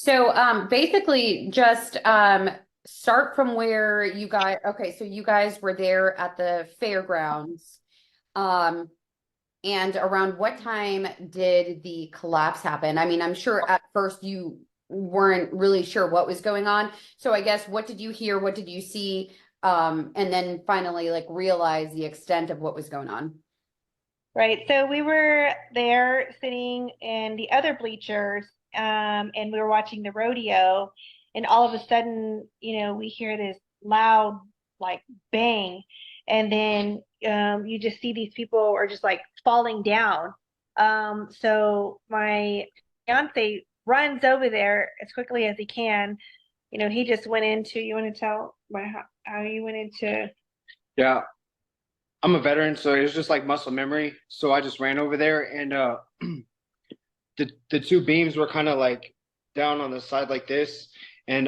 So basically just start from where you guys, okay, so you guys were there at the fairgrounds. Um, and around what time did the collapse happen? I mean, I'm sure at first you weren't really sure what was going on. So I guess what did you hear? What did you see? And then finally like realize the extent of what was going on. Right. So we were there sitting in the other bleachers, and we were watching the rodeo, and all of a sudden, we hear this loud like bang, and then you just see these people are just like falling down. So my fiance runs over there as quickly as he can. He just went into, you want to tell how you went into? Yeah, I'm a veteran, so it was just like muscle memory. So I just ran over there and the two beams were kind of like down on the side like this. And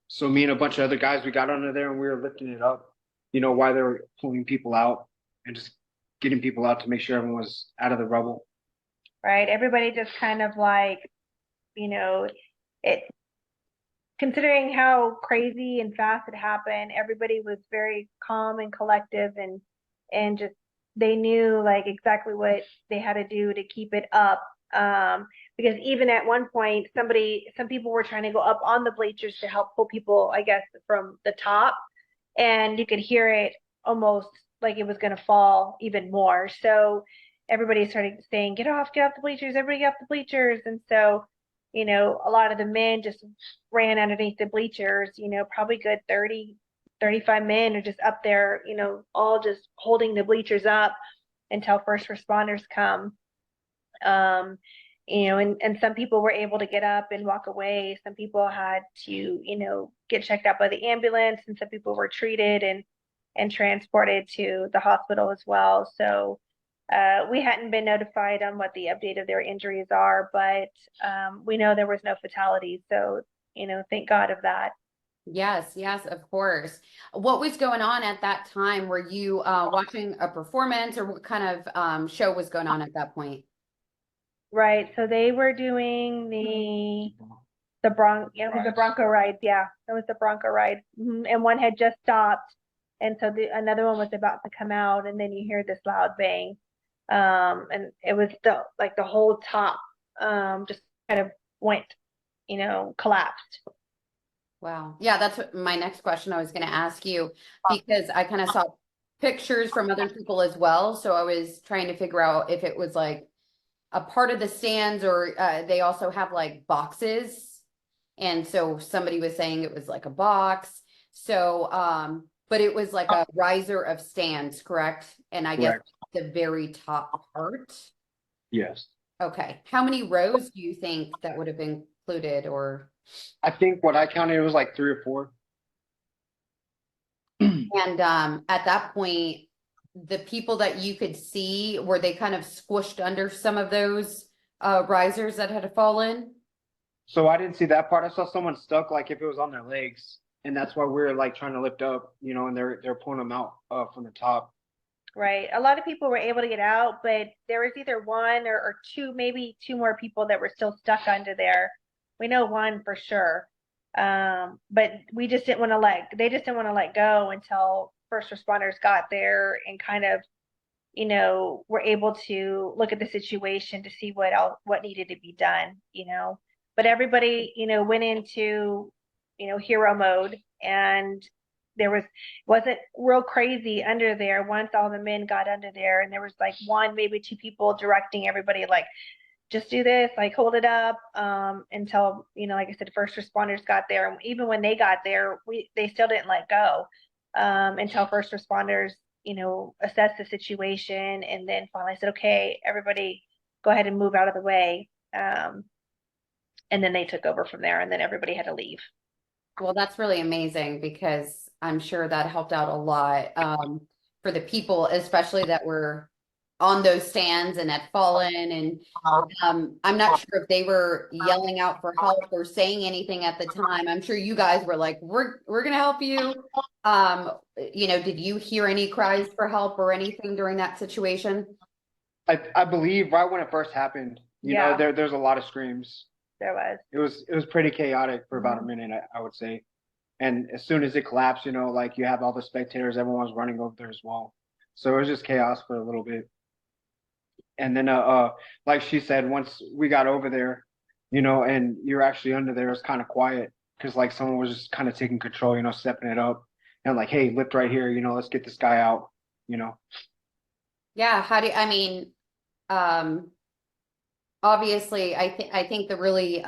so me and a bunch of other guys, we got under there and we were lifting it up, while they were pulling people out and just getting people out to make sure everyone was out of the rubble. Right. Everybody just kind of like, you know, it considering how crazy and fast it happened, everybody was very calm and collective and just they knew like exactly what they had to do to keep it up. Because even at one point, some people were trying to go up on the bleachers to help pull people, I guess, from the top, and you could hear it almost like it was going to fall even more. So everybody started saying, get off the bleachers, everybody get off the bleachers. And so, a lot of the men just ran underneath the bleachers, probably good 30, 35 men are just up there, all just holding the bleachers up until first responders come. Um, and some people were able to get up and walk away. Some people had to, get checked out by the ambulance, and some people were treated and transported to the hospital as well. So we hadn't been notified on what the update of their injuries are, but we know there was no fatalities. So, thank God of that. Yes, yes, of course. What was going on at that time? Were you watching a performance or what kind of show was going on at that point? Right. So they were doing the Bronco rides. Yeah, it was the Bronco ride. And one had just stopped, and so another one was about to come out, and then you hear this loud bang. And it was the whole top just kind of went, collapsed. Wow. Yeah, that's what my next question I was going to ask you because I kind of saw pictures from other people as well. So I was trying to figure out if it was like a part of the stands or they also have like boxes. And so somebody was saying it was like a box. So, but it was like a riser of stands, correct? And I guess Correct. the very top part. Yes. Okay. How many rows do you think that would have been included or? I think what I counted it was like three or four. And at that point, the people that you could see, were they kind of squished under some of those risers that had fallen? So I didn't see that part. I saw someone stuck like if it was on their legs. And that's why we were like trying to lift up, and they're pulling them out from the top. Right. A lot of people were able to get out, but there was either one or two, maybe two more people that were still stuck under there. We know one for sure. But they just didn't want to let go until first responders got there and kind of, were able to look at the situation to see what needed to be done. But everybody, went into, hero mode, and there wasn't real crazy under there once all the men got under there, and there was like one, maybe two people directing everybody like just do this, like hold it up, until, like I said, first responders got there. And even when they got there, they still didn't let go, until first responders, assessed the situation and then finally said, okay, everybody go ahead and move out of the way. And then they took over from there, and then everybody had to leave. Well, that's really amazing because I'm sure that helped out a lot for the people, especially that were on those stands and had fallen. And I'm not sure if they were yelling out for help or saying anything at the time. I'm sure you guys were like, we're gonna help you. Did you hear any cries for help or anything during that situation? I believe right when it first happened, Yeah. there's a lot of screams. There was. It was pretty chaotic for about a minute, I would say. And as soon as it collapsed, you know, like you have all the spectators, everyone was running over there as well. So it was just chaos for a little bit. And then like she said, once we got over there, you know, and you're actually under there, it was kind of quiet because like someone was just kind of taking control, you know, stepping it up and like, hey, lift right here, you know, let's get this guy out, you know. Yeah, I mean, um, obviously, I think the really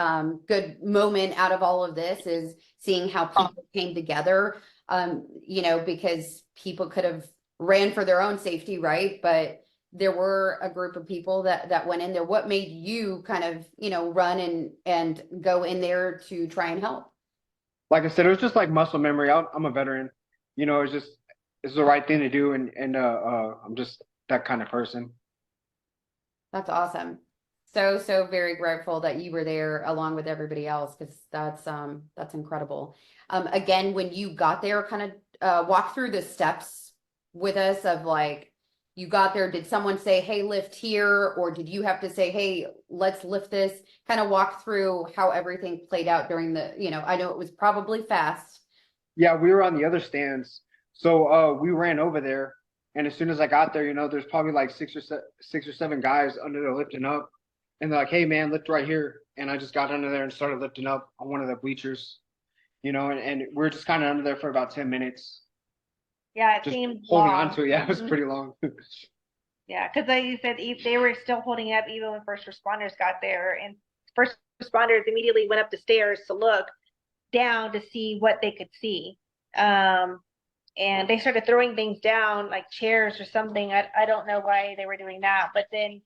good moment out of all of this is seeing how people came together. You know, because people could have ran for their own safety, right? But there were a group of people that went in there. What made you kind of, you know, run and go in there to try and help? Like I said, it was just like muscle memory. I'm a veteran, you know, it's the right thing to do, and I'm just that kind of person. That's awesome. So very grateful that you were there along with everybody else, because that's incredible. Again, when you got there, kind of walk through the steps with us of like you got there, did someone say, hey, lift here, or did you have to say, hey, let's lift this? Kind of walk through how everything played out during the, you know, I know it was probably fast. Yeah, we were on the other stands, so we ran over there, and as soon as I got there, you know, there's probably like six or seven guys under there lifting up, and they're like, "Hey, man, lift right here," and I just got under there and started lifting up on one of the bleachers, you know, and we're just kind of under there for about 10 minutes, Yeah, it just seemed holding long. on to it. Yeah, it was Mhm. pretty long. Yeah, because like you said, they were still holding up even when first responders got there, and first responders immediately went up the stairs to look down to see what they could see. Um, and they started throwing things down, like chairs or something. I don't know why they were doing that, but then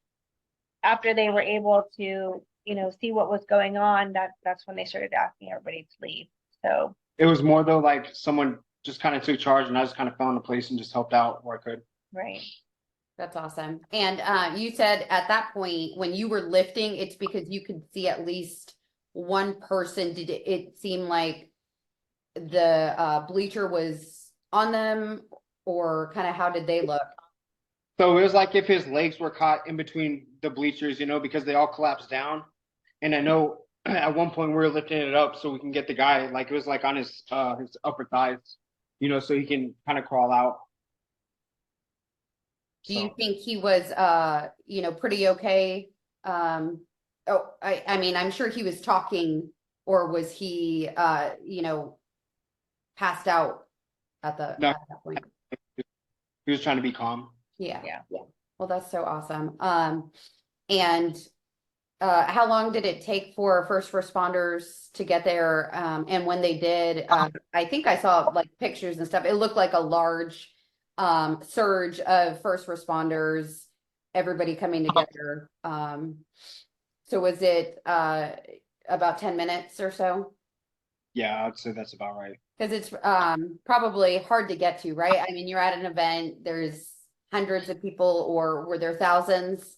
after they were able to, you know, see what was going on, that's when they started asking everybody to leave. So, It was more though like someone just kind of took charge, and I just kind of found a place and just helped out where I could. right. That's awesome. And you said at that point when you were lifting, it's because you could see at least one person. Did it seem like the bleacher was on them, or kind of how did they look? So it was like if his legs were caught in between the bleachers, you know, because they all collapsed down. And I know at one point we were lifting it up so we can get the guy, like it was like on his upper thighs, you know, so he can kind of crawl out. Do you So think he was you know, pretty okay? Oh, I mean, I'm sure he was talking, or was he you know, passed out no, at that point? he was trying to be calm. Yeah. Yeah. Well, that's so awesome. And how long did it take for first responders to get there? And when they did, I think I saw like pictures and stuff. It looked like a large surge of first responders, everybody coming together. So was it about 10 minutes or so? Yeah, I'd say that's about right. Because it's probably hard to get to, right? I mean, you're at an event, there's hundreds of people, or were there thousands?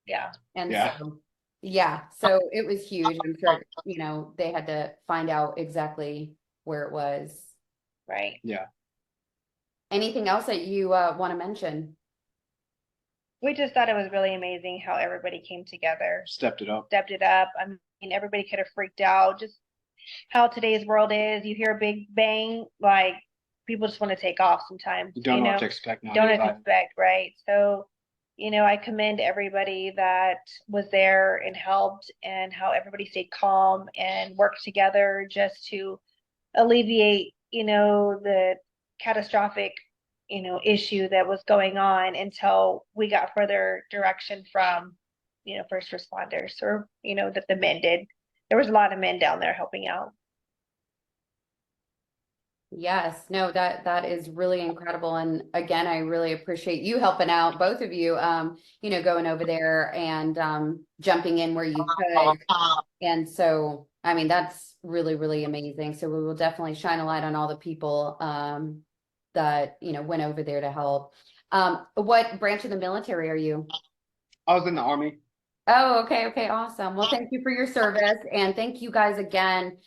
Yeah. And Yeah. so, yeah, so it was huge. I'm sure, you know, they had to find out exactly where it was. Right. Yeah. Anything else that you want to mention? We just thought it was really amazing how everybody came together, Stepped it up. stepped it up. I mean, everybody could have freaked out. Just how today's world is. You hear a big bang, like people just want to take off sometimes. You don't You know what know, to expect now. don't expect, right? So, you know, I commend everybody that was there and helped, and how everybody stayed calm and worked together just to alleviate, you know, the catastrophic, you know, issue that was going on until we got further direction from, you know, first responders, or, you know, that the men did. There was a lot of men down there helping out. Yes, no, that is really incredible. And again, I really appreciate you helping out, both of you, you know, going over there and jumping in where you could. And so, I mean, that's really, really amazing. So we will definitely shine a light on all the people that, you know, went over there to help. What branch of the military are you? I was in the Army. Oh, okay, awesome. Well, thank you for your service, and thank you guys again